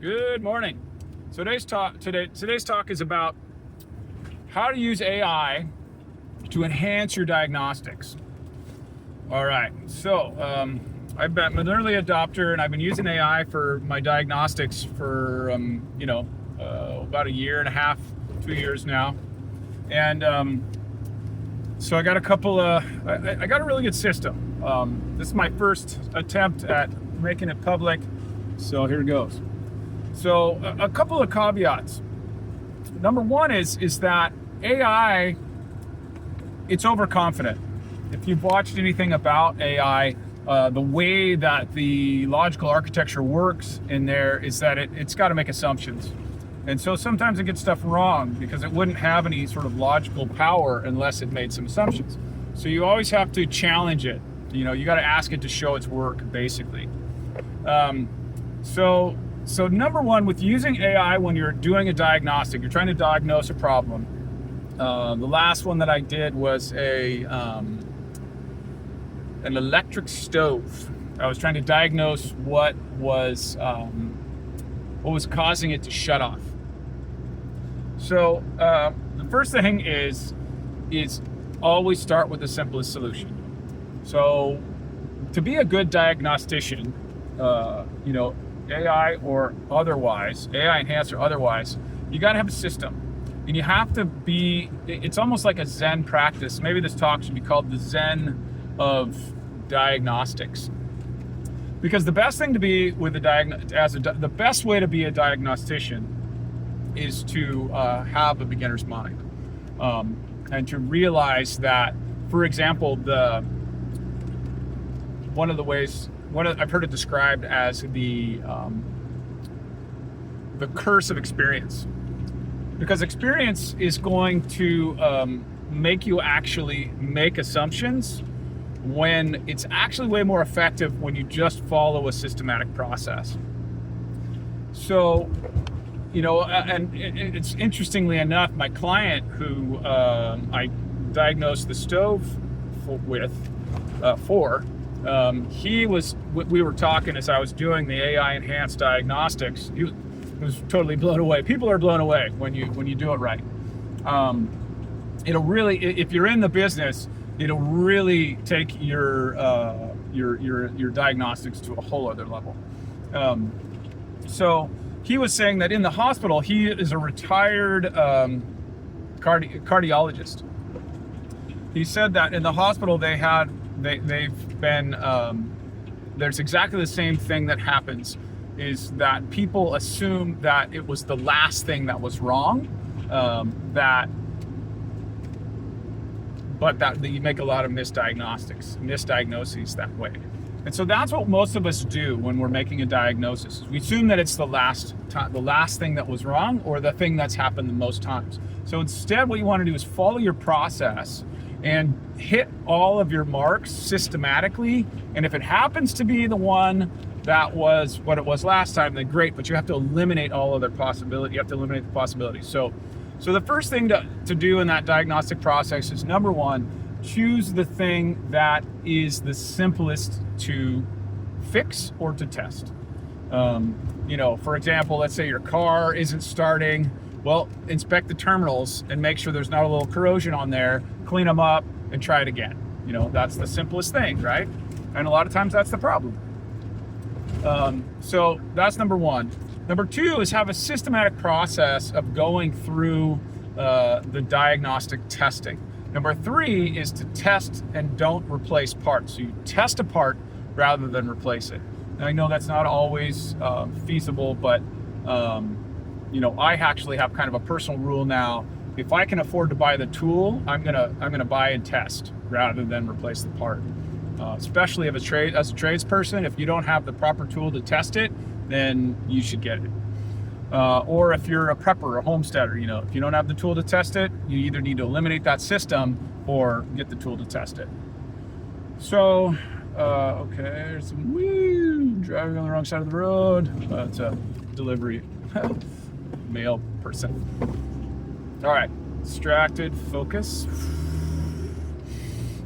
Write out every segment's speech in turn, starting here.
Good morning. So today's talk is about how to use AI to enhance your diagnostics. All right. So I'm an early adopter, and I've been using AI for my diagnostics for about a year and a half, 2 years now, and so I got a couple. I got a really good system. This is my first attempt at making it public, so here it goes. So a couple of caveats. Number one is that AI, it's overconfident. If you've watched anything about AI, the way that the logical architecture works in there is that it's got to make assumptions. And so sometimes it gets stuff wrong because it wouldn't have any sort of logical power unless it made some assumptions. So you always have to challenge it. You got to ask it to show its work, basically. So number one, with using AI when you're doing a diagnostic, you're trying to diagnose a problem. The last one that I did was an electric stove. I was trying to diagnose what was causing it to shut off. So the first thing is always start with the simplest solution. So to be a good diagnostician, AI or otherwise, AI enhanced or otherwise, you got to have a system. And you have to be, it's almost like a Zen practice. Maybe this talk should be called the Zen of diagnostics. Because the best thing to be with the best way to be a diagnostician is to have a beginner's mind. And to realize that, for example, I've heard it described as the curse of experience, because experience is going to make you actually make assumptions when it's actually way more effective when you just follow a systematic process. So, and it's interestingly enough, my client who I diagnosed the stove for. We were talking as I was doing the AI enhanced diagnostics. He was totally blown away. People are blown away when you do it right. It'll really, if you're in the business, it'll really take your diagnostics to a whole other level. So he was saying that in the hospital, he is a retired cardiologist. He said that in the hospital they've been, there's exactly the same thing that happens, is that people assume that it was the last thing that was wrong, but that you make a lot of misdiagnoses that way. And so that's what most of us do when we're making a diagnosis. We assume that it's the last thing that was wrong, or the thing that's happened the most times. So instead, what you want to do is follow your process and hit all of your marks systematically. And if it happens to be the one that was what it was last time, then great, but you have to eliminate all other possibilities. You have to eliminate the possibilities. So the first thing to do in that diagnostic process is, number one, choose the thing that is the simplest to fix or to test. For example, let's say your car isn't starting. Well, inspect the terminals and make sure there's not a little corrosion on there, clean them up, and try it again. That's the simplest thing, right? And a lot of times that's the problem. So that's number one. Number two is have a systematic process of going through the diagnostic testing. Number three is to test and don't replace parts. So you test a part rather than replace it. And I know that's not always feasible, but I actually have kind of a personal rule now. If I can afford to buy the tool, I'm gonna buy and test rather than replace the part. Especially as a tradesperson, if you don't have the proper tool to test it, then you should get it. Or if you're a prepper, a homesteader, if you don't have the tool to test it, you either need to eliminate that system or get the tool to test it. So, okay, there's some driving on the wrong side of the road. It's a delivery mail person. All right, distracted, focus.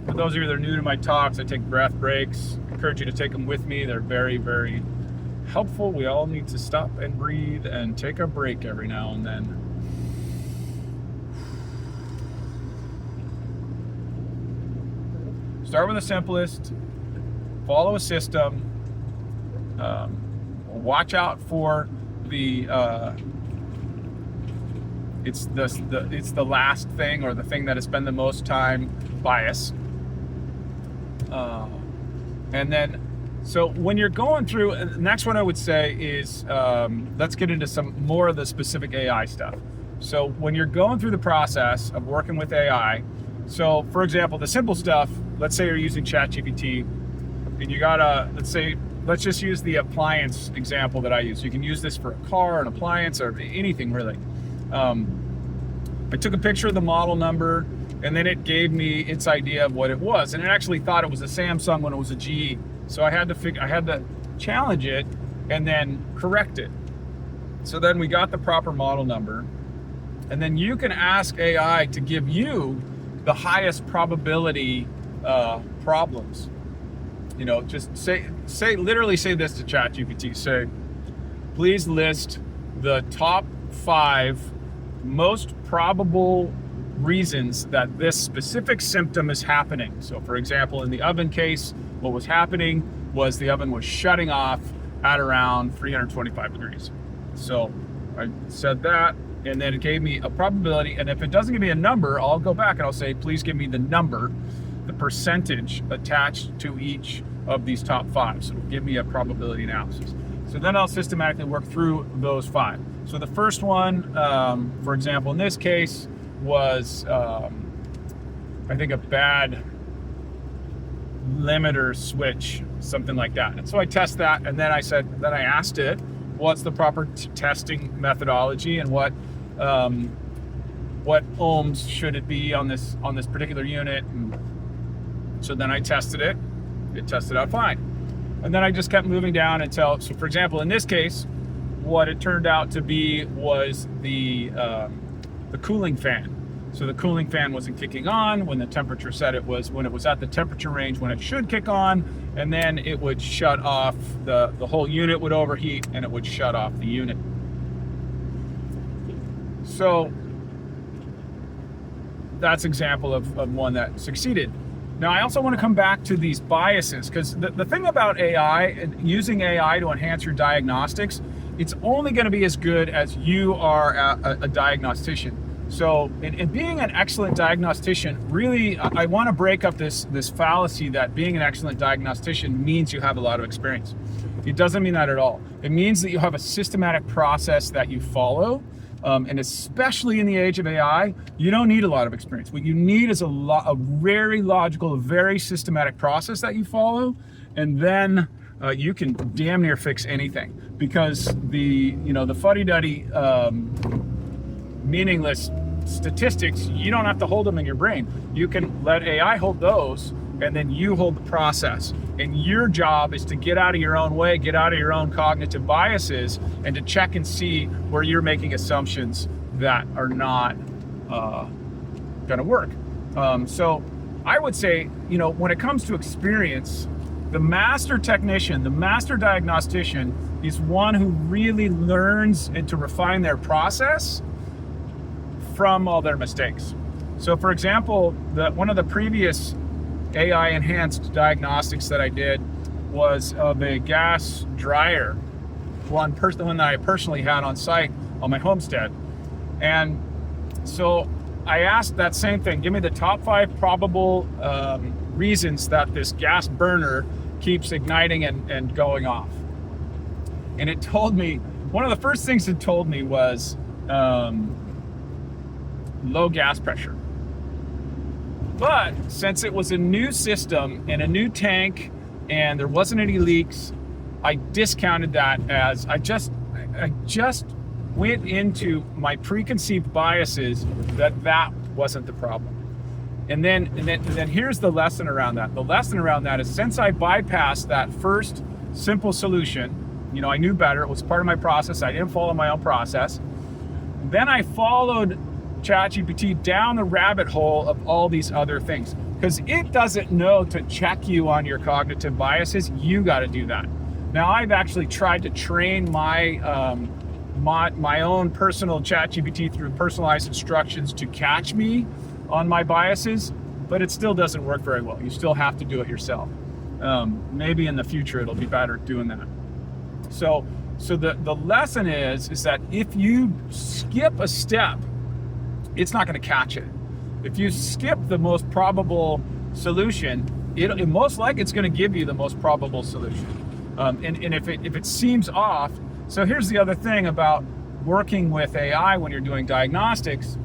For those of you that are new to my talks, I take breath breaks. I encourage you to take them with me. They're very, very helpful. We all need to stop and breathe and take a break every now and then. Start with the simplest, follow a system, watch out for the it's the last thing or the thing that has spent the most time bias. And then, so when you're going through, the next one I would say is, let's get into some more of the specific AI stuff. So when you're going through the process of working with AI, so for example, the simple stuff, let's say you're using ChatGPT and you gotta, let's just use the appliance example that I use. You can use this for a car, an appliance, or anything really. I took a picture of the model number and then it gave me its idea of what it was. And it actually thought it was a Samsung when it was a GE. So I had to challenge it and then correct it. So then we got the proper model number. And then you can ask AI to give you the highest probability problems. You know, just literally say this to ChatGPT. Say, please list the top 5 most probable reasons that this specific symptom is happening. So for example, in the oven case, what was happening was the oven was shutting off at around 325 degrees. So I said that, and then it gave me a probability. And if it doesn't give me a number, I'll go back and I'll say, please give me the number, the percentage attached to each of these top 5. So it'll give me a probability analysis. So then I'll systematically work through those 5. So the first one, for example, in this case was, I think a bad limiter switch, something like that. And so I test that, and then I asked it, what's the proper testing methodology and what ohms should it be on this particular unit? And so then I tested it. It tested out fine. And then I just kept moving down until, so for example, in this case, what it turned out to be was the cooling fan. So the cooling fan wasn't kicking on when the temperature said it was, when it was at the temperature range when it should kick on, and then it would shut off, the whole unit would overheat and it would shut off the unit. So that's an example of one that succeeded. Now, I also want to come back to these biases, because the thing about AI and using AI to enhance your diagnostics, it's only going to be as good as you are a diagnostician. So in being an excellent diagnostician, really, I want to break up this fallacy that being an excellent diagnostician means you have a lot of experience. It doesn't mean that at all. It means that you have a systematic process that you follow. And especially in the age of AI, you don't need a lot of experience. What you need is a very logical, very systematic process that you follow, and then you can damn near fix anything. Because the fuddy-duddy, meaningless statistics, you don't have to hold them in your brain. You can let AI hold those, and then you hold the process. And your job is to get out of your own way, get out of your own cognitive biases, and to check and see where you're making assumptions that are not going to work. So I would say, when it comes to experience, the master technician, the master diagnostician is one who really learns and to refine their process from all their mistakes. So for example, one of the previous AI enhanced diagnostics that I did was of a gas dryer, one that I personally had on site on my homestead. And so I asked that same thing, give me the top 5 probable reasons that this gas burner keeps igniting and going off. And it told me, one of the first things it told me was low gas pressure. But since it was a new system and a new tank and there wasn't any leaks, I discounted that as I just went into my preconceived biases that wasn't the problem. And then here's the lesson around that. The lesson around that is, since I bypassed that first simple solution, I knew better, it was part of my process, I didn't follow my own process, then I followed ChatGPT down the rabbit hole of all these other things, because it doesn't know to check you on your cognitive biases. You got to do that. Now, I've actually tried to train my own personal ChatGPT through personalized instructions to catch me on my biases, but it still doesn't work very well. You still have to do it yourself. Maybe in the future it'll be better doing that. So the lesson is that if you skip a step, it's not going to catch it. If you skip the most probable solution, it most likely it's going to give you the most probable solution. And if it seems off, so here's the other thing about working with AI when you're doing diagnostics.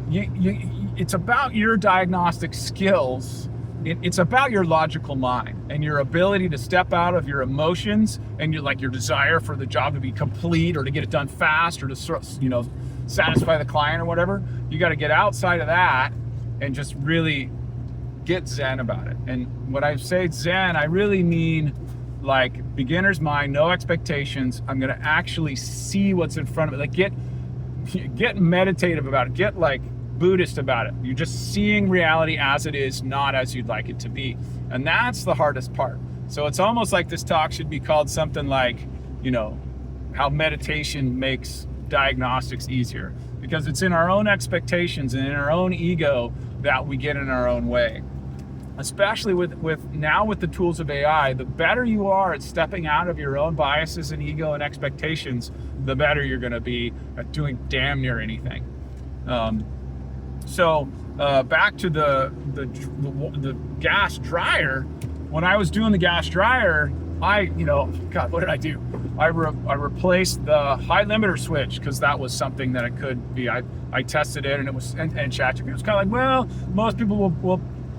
It's about your diagnostic skills. It's about your logical mind and your ability to step out of your emotions and your desire for the job to be complete or to get it done fast or to satisfy the client or whatever. You got to get outside of that and just really get zen about it. And when I say zen, I really mean like beginner's mind, no expectations. I'm going to actually see what's in front of me. Like get meditative about it. Get like Buddhist about it. You're just seeing reality as it is, not as you'd like it to be. And that's the hardest part. So it's almost like this talk should be called something like, how meditation makes diagnostics easier, because it's in our own expectations and in our own ego that we get in our own way. Especially with the tools of AI, the better you are at stepping out of your own biases and ego and expectations, the better you're going to be at doing damn near anything. So back to the gas dryer. When I was doing the gas dryer, what did I do? I replaced the high limiter switch because that was something that it could be. I tested it and it was and ChatGPT was kind of like, well, most people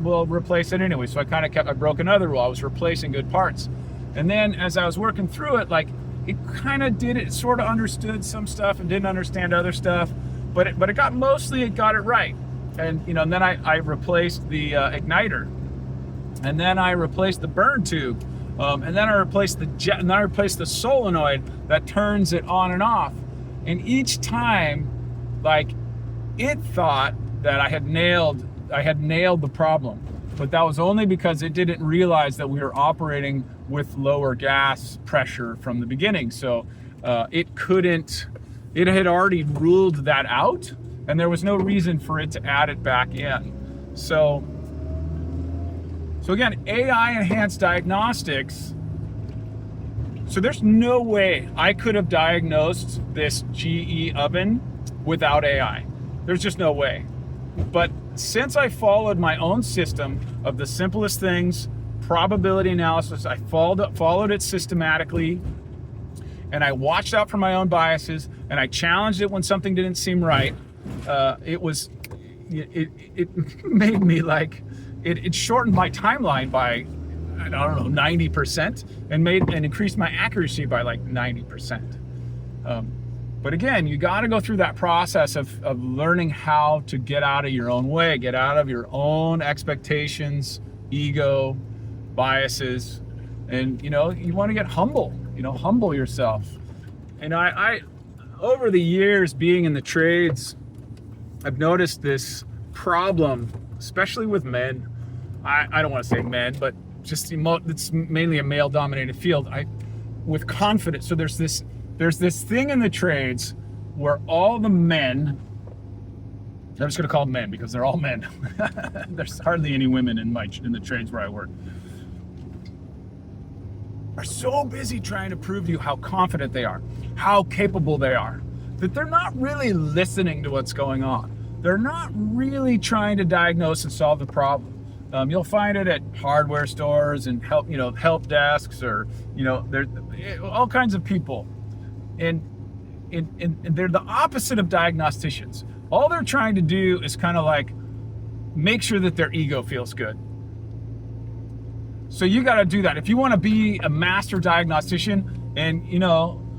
will replace it anyway. So I broke another rule. I was replacing good parts, and then as I was working through it, like it kind of did it. It sort of understood some stuff and didn't understand other stuff. But it got it right. And then I replaced the igniter, and then I replaced the burn tube, and then I replaced the jet, and then I replaced the solenoid that turns it on and off. And each time, like, it thought that I had nailed the problem, but that was only because it didn't realize that we were operating with lower gas pressure from the beginning. So it had already ruled that out, and there was no reason for it to add it back in. So again, AI enhanced diagnostics. So there's no way I could have diagnosed this GE oven without AI. There's just no way. But since I followed my own system of the simplest things, probability analysis, I followed it systematically, and I watched out for my own biases, and I challenged it when something didn't seem right. It made me it shortened my timeline by, I don't know, 90%, and increased my accuracy by like 90%. But again, you got to go through that process of learning how to get out of your own way, get out of your own expectations, ego, biases, and you want to get humble. Humble yourself. And I over the years being in the trades, I've noticed this problem, especially with men. I don't want to say men, but just it's mainly a male-dominated field. With confidence. So there's this thing in the trades where all the men, I'm just going to call them men because they're all men. There's hardly any women in the trades where I work. Are so busy trying to prove to you how confident they are, how capable they are, that they're not really listening to what's going on. They're not really trying to diagnose and solve the problem. You'll find it at hardware stores and help desks, or there's all kinds of people, and they're the opposite of diagnosticians. All they're trying to do is kind of like make sure that their ego feels good. So you got to do that. If you want to be a master diagnostician, and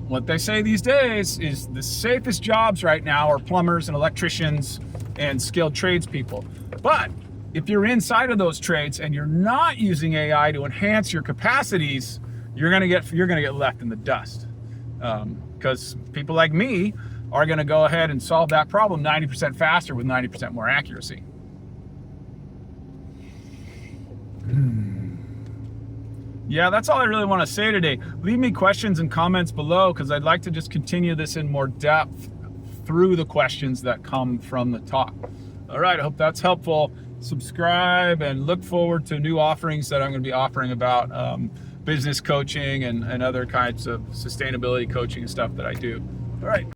what they say these days is the safest jobs right now are plumbers and electricians and skilled tradespeople. But if you're inside of those trades and you're not using AI to enhance your capacities, you're gonna get left in the dust. Because people like me are gonna go ahead and solve that problem 90% faster with 90% more accuracy. Yeah, that's all I really want to say today. Leave me questions and comments below, because I'd like to just continue this in more depth through the questions that come from the talk. All right, I hope that's helpful. Subscribe and look forward to new offerings that I'm going to be offering about business coaching and other kinds of sustainability coaching and stuff that I do. All right.